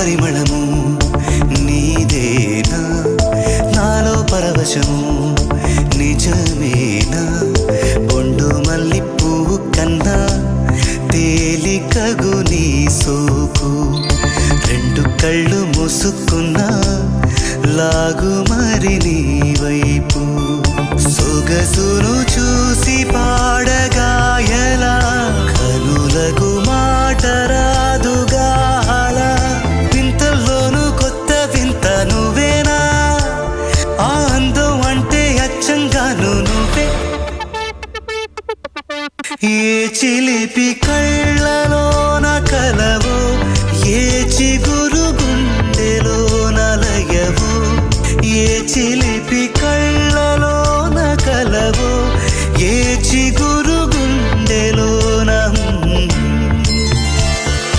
పరిమళము నీదేనా నాలో పరవశము నిజమేనా బొండు మల్లి పువ్వు కన్నా తేలికగు నీ సోకు రెండు కళ్ళు మూసుకున్నా లాగు మరి నీ వైపు సొగసును చూసి పాడగాయలా కనులకు మాట రాదుగా అలా వింతల్లోనూ కొత్త వింత నువ్వేనా ఆ అందం అంటే అచ్చంగాను నువ్వే ఏ చిలిపి కళ్ళు